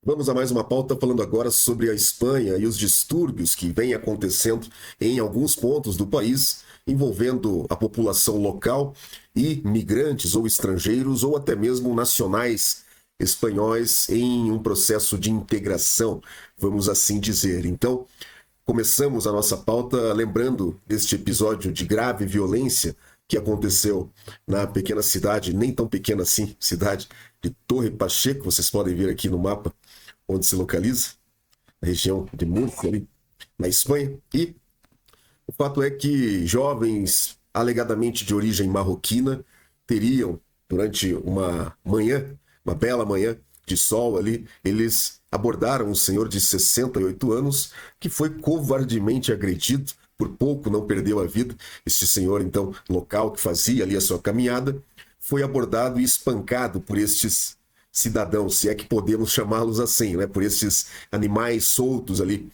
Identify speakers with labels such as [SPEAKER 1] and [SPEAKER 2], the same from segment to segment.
[SPEAKER 1] Vamos a mais uma pauta falando agora sobre a Espanha e os distúrbios que vêm acontecendo em alguns pontos do país, envolvendo a população local e migrantes ou estrangeiros ou até mesmo nacionais espanhóis em um processo de integração, vamos assim dizer. Então, começamos a nossa pauta lembrando deste episódio de grave violência que aconteceu na pequena cidade, nem tão pequena assim, cidade de Torre Pacheco, vocês podem ver aqui no mapa onde se localiza, na região de Múrcia, ali, na Espanha. E o fato é que jovens alegadamente de origem marroquina teriam, durante uma manhã, uma bela manhã de sol ali, eles abordaram um senhor de 68 anos que foi covardemente agredido, por pouco não perdeu a vida. Este senhor, então, local que fazia ali a sua caminhada, foi abordado e espancado por estes cidadãos, se é que podemos chamá-los assim, né? Por estes animais soltos ali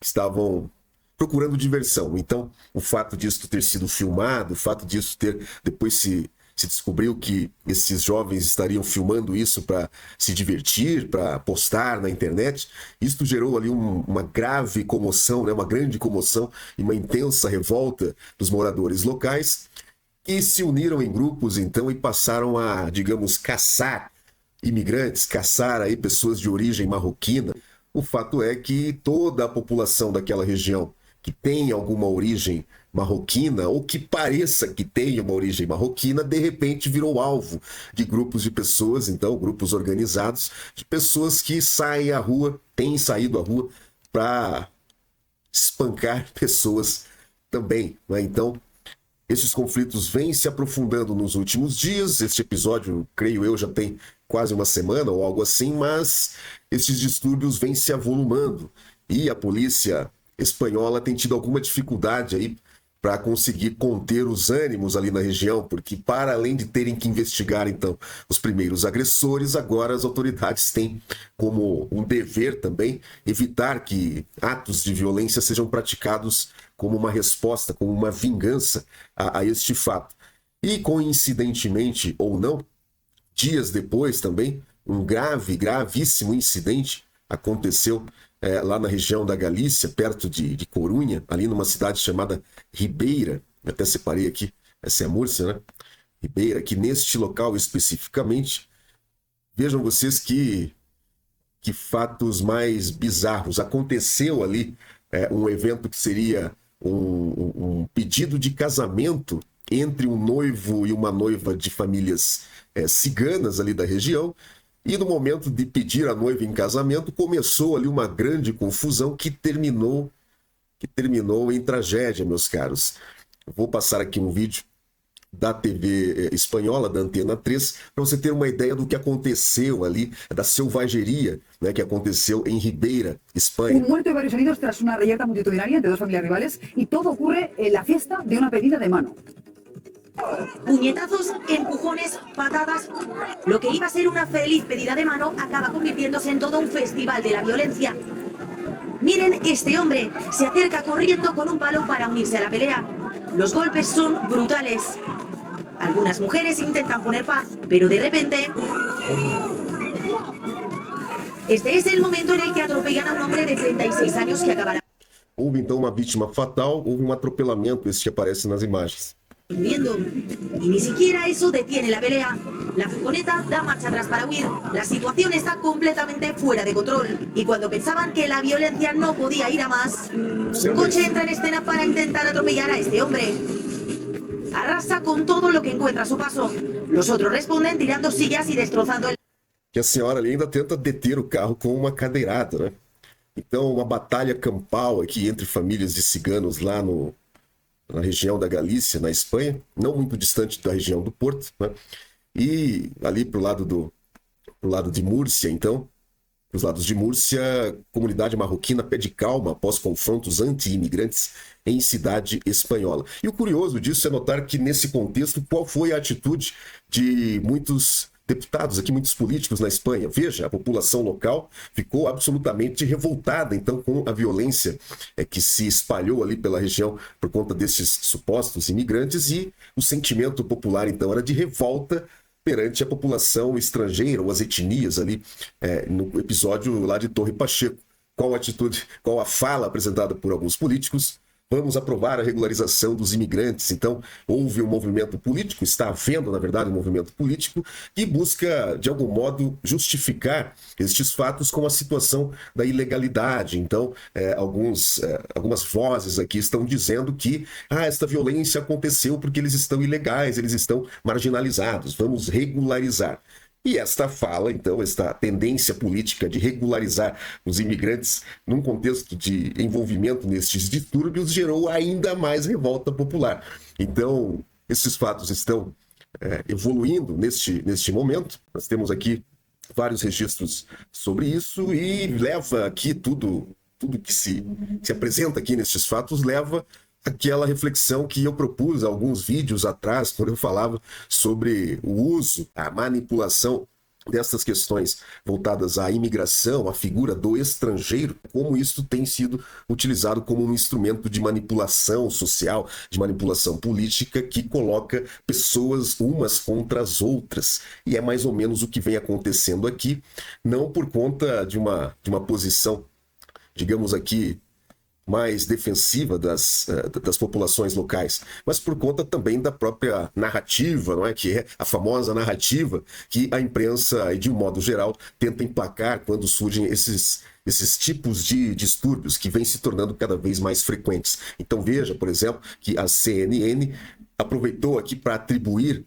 [SPEAKER 1] que estavam procurando diversão. Então, o fato disso ter sido filmado, o fato disso ter depois se descobriu que esses jovens estariam filmando isso para se divertir, para postar na internet. Isto gerou ali uma grave comoção, né? Uma grande comoção e uma intensa revolta dos moradores locais, que se uniram em grupos então e passaram a, digamos, caçar imigrantes, caçar aí pessoas de origem marroquina. O fato é que toda a população daquela região que tem alguma origem marroquina ou que pareça que tenha uma origem marroquina, de repente virou alvo de grupos de pessoas, então grupos organizados, de pessoas que saem à rua, têm saído à rua para espancar pessoas também, né? Então, esses conflitos vêm se aprofundando nos últimos dias. Este episódio, creio eu, já tem quase uma semana ou algo assim, mas esses distúrbios vêm se avolumando e a polícia espanhola tem tido alguma dificuldade aí para conseguir conter os ânimos ali na região, porque para além de terem que investigar então os primeiros agressores, agora as autoridades têm como um dever também evitar que atos de violência sejam praticados como uma resposta, como uma vingança a este fato. E coincidentemente ou não, dias depois também, um gravíssimo incidente aconteceu lá na região da Galícia, perto de Corunha, ali numa cidade chamada Ribeira. Eu até separei aqui, essa é a Múrcia, né? Ribeira, que neste local especificamente, vejam vocês que fatos mais bizarros. Aconteceu ali um evento que seria um pedido de casamento entre um noivo e uma noiva de famílias ciganas ali da região, e no momento de pedir a noiva em casamento, começou ali uma grande confusão que terminou em tragédia, meus caros. Eu vou passar aqui um vídeo da TV espanhola, da Antena 3, para você ter uma ideia do que aconteceu ali, da selvageria, né, que aconteceu em Ribeira, Espanha.
[SPEAKER 2] Un muerto y varios heridos tras una reyerta multitudinaria entre dos familias rivales, y todo ocurre en la fiesta de una pedida de mano.
[SPEAKER 3] Puñetazos, empujones, patadas. Lo que iba a ser una feliz pedida de mano acaba convirtiéndose en todo un festival de la violencia. Miren, este hombre se acerca corriendo con un palo para unirse a la pelea. Los golpes son brutales. Algunas mujeres intentan poner paz, pero de repente... Este es el momento en el que atropellan a un hombre de 36 años que acabará
[SPEAKER 1] Houve então uma vítima fatal, houve um atropelamento, esse que aparece nas imagens.
[SPEAKER 3] viendo. Y ni siquiera eso detiene la pelea. La furgoneta da marcha atrás para huir. La situación está completamente fuera de control. Y cuando pensaban que la violencia no podía ir a más, un coche entra en escena para intentar atropellar a este hombre. Arrasa con todo lo que encuentra a su paso. Los otros responden tirando sillas y destrozando el...
[SPEAKER 1] Que a senhora ali ainda tenta deter o carro com uma cadeirada, né? Então, uma batalha campal aqui entre famílias de ciganos lá na região da Galícia, na Espanha, não muito distante da região do Porto, né? E ali pro lado de Múrcia, então, os lados de Múrcia, comunidade marroquina pede calma após confrontos anti-imigrantes em cidade espanhola. E o curioso disso é notar que, nesse contexto, qual foi a atitude de muitos deputados aqui, muitos políticos na Espanha. Veja, a população local ficou absolutamente revoltada, então, com a violência que se espalhou ali pela região por conta desses supostos imigrantes, e o sentimento popular, então, era de revolta perante a população estrangeira ou as etnias ali, no episódio lá de Torre Pacheco. Qual a atitude, qual a fala apresentada por alguns políticos? Vamos aprovar a regularização dos imigrantes. Então, houve um movimento político, está havendo, na verdade, um movimento político que busca, de algum modo, justificar estes fatos com a situação da ilegalidade. Então, algumas vozes aqui estão dizendo que esta violência aconteceu porque eles estão ilegais, eles estão marginalizados, vamos regularizar. E esta fala, então, esta tendência política de regularizar os imigrantes num contexto de envolvimento nestes distúrbios gerou ainda mais revolta popular. Então, esses fatos estão evoluindo neste momento. Nós temos aqui vários registros sobre isso e leva aqui tudo que se apresenta aqui nestes fatos leva aquela reflexão que eu propus alguns vídeos atrás, quando eu falava sobre o uso, a manipulação dessas questões voltadas à imigração, à figura do estrangeiro, como isso tem sido utilizado como um instrumento de manipulação social, de manipulação política, que coloca pessoas umas contra as outras. E é mais ou menos o que vem acontecendo aqui, não por conta de uma posição, digamos aqui, mais defensiva das populações locais, mas por conta também da própria narrativa, não é? Que é a famosa narrativa que a imprensa, de um modo geral, tenta emplacar quando surgem esses tipos de distúrbios que vêm se tornando cada vez mais frequentes. Então veja, por exemplo, que a CNN aproveitou aqui para atribuir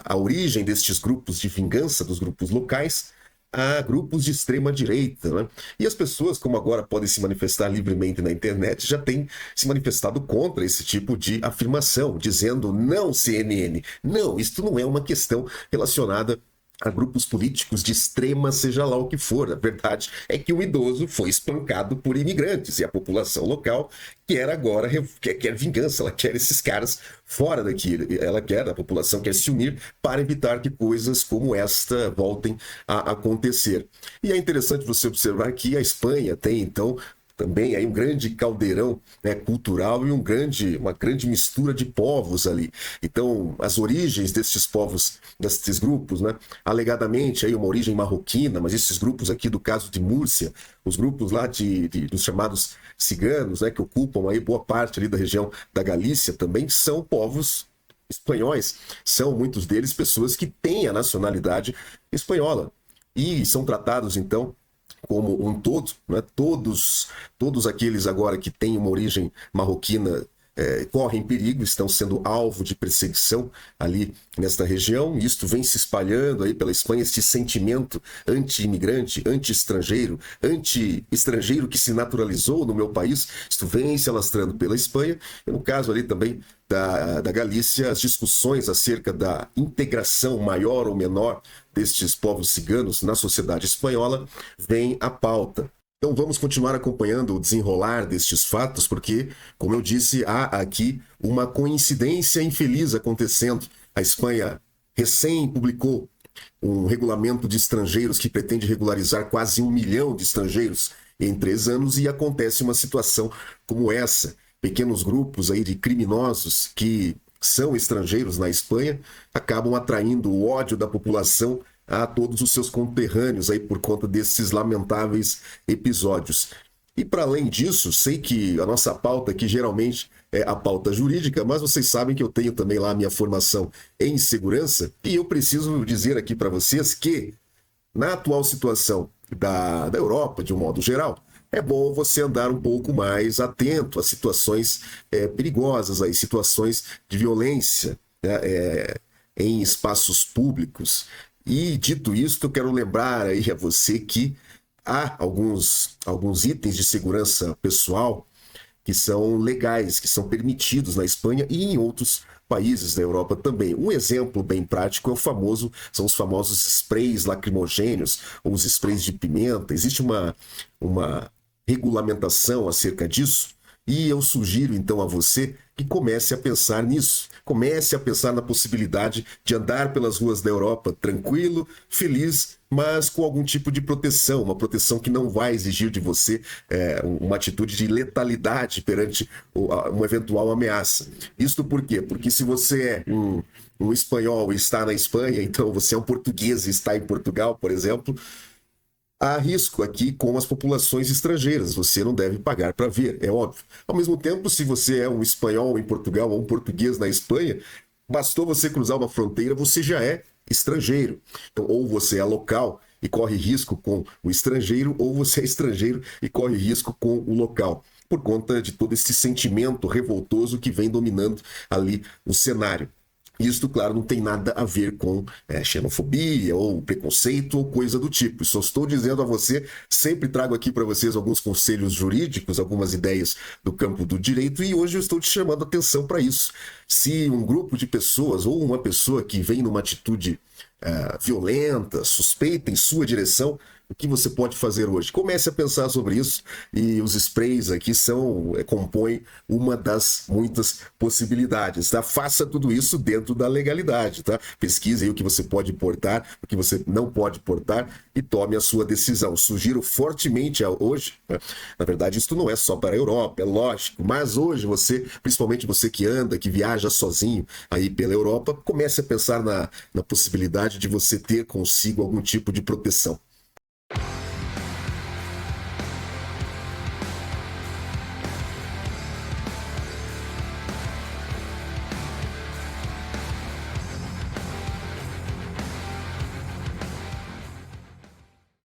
[SPEAKER 1] a origem destes grupos de vingança, dos grupos locais, a grupos de extrema-direita, né? E as pessoas, como agora podem se manifestar livremente na internet, já têm se manifestado contra esse tipo de afirmação, dizendo: não, CNN, não, isto não é uma questão relacionada a grupos políticos de extrema, seja lá o que for. A verdade é que o idoso foi espancado por imigrantes e a população local quer agora, quer vingança, ela quer esses caras fora daqui, a população quer se unir para evitar que coisas como esta voltem a acontecer. E é interessante você observar que a Espanha tem, então, também aí um grande caldeirão, né, cultural e uma grande mistura de povos ali. Então, as origens destes povos, destes grupos, né, alegadamente aí uma origem marroquina, mas esses grupos aqui do caso de Múrcia, os grupos lá dos chamados ciganos, né, que ocupam aí boa parte ali da região da Galícia, também são povos espanhóis. São muitos deles pessoas que têm a nacionalidade espanhola e são tratados, então, como um todo, né? Todos aqueles agora que têm uma origem marroquina correm perigo, estão sendo alvo de perseguição ali nesta região. Isto vem se espalhando aí pela Espanha, este sentimento anti-imigrante, anti-estrangeiro que se naturalizou no meu país. Isto vem se alastrando pela Espanha. E no caso ali também da Galícia, as discussões acerca da integração maior ou menor destes povos ciganos na sociedade espanhola vêm à pauta. Então vamos continuar acompanhando o desenrolar destes fatos, porque, como eu disse, há aqui uma coincidência infeliz acontecendo. A Espanha recém publicou um regulamento de estrangeiros que pretende regularizar quase 1 milhão de estrangeiros em 3 anos e acontece uma situação como essa. Pequenos grupos aí de criminosos que são estrangeiros na Espanha acabam atraindo o ódio da população a todos os seus conterrâneos aí por conta desses lamentáveis episódios. E para além disso, sei que a nossa pauta aqui geralmente é a pauta jurídica, mas vocês sabem que eu tenho também lá a minha formação em segurança e eu preciso dizer aqui para vocês que na atual situação da Europa, de um modo geral, é bom você andar um pouco mais atento a situações perigosas, aí, situações de violência, né, em espaços públicos. E dito isso, eu quero lembrar aí a você que há alguns itens de segurança pessoal que são legais, que são permitidos na Espanha e em outros países da Europa também. Um exemplo bem prático são os famosos sprays lacrimogêneos ou os sprays de pimenta. Existe uma regulamentação acerca disso E eu sugiro então a você que comece a pensar nisso. Comece a pensar na possibilidade de andar pelas ruas da Europa tranquilo, feliz, mas com algum tipo de proteção, uma proteção que não vai exigir de você uma atitude de letalidade perante uma eventual ameaça. Isto por quê? Porque se você é um espanhol e está na Espanha, então você é um português e está em Portugal, por exemplo, há risco aqui com as populações estrangeiras, você não deve pagar para ver, é óbvio. Ao mesmo tempo, se você é um espanhol em Portugal ou um português na Espanha, bastou você cruzar uma fronteira, você já é estrangeiro. Então, ou você é local e corre risco com o estrangeiro, ou você é estrangeiro e corre risco com o local, por conta de todo esse sentimento revoltoso que vem dominando ali o cenário. Isto, claro, não tem nada a ver com xenofobia ou preconceito ou coisa do tipo. Só estou dizendo a você, sempre trago aqui para vocês alguns conselhos jurídicos, algumas ideias do campo do direito, e hoje eu estou te chamando a atenção para isso. Se um grupo de pessoas ou uma pessoa que vem numa atitude violenta, suspeita em sua direção, o que você pode fazer hoje? Comece a pensar sobre isso, e os sprays aqui compõem uma das muitas possibilidades, tá? Faça tudo isso dentro da legalidade, tá? Pesquise aí o que você pode portar, o que você não pode portar e tome a sua decisão. Sugiro fortemente hoje, né? Na verdade isso não é só para a Europa, é lógico, mas hoje você, principalmente você que anda, que viaja sozinho aí pela Europa, comece a pensar na possibilidade de você ter consigo algum tipo de proteção.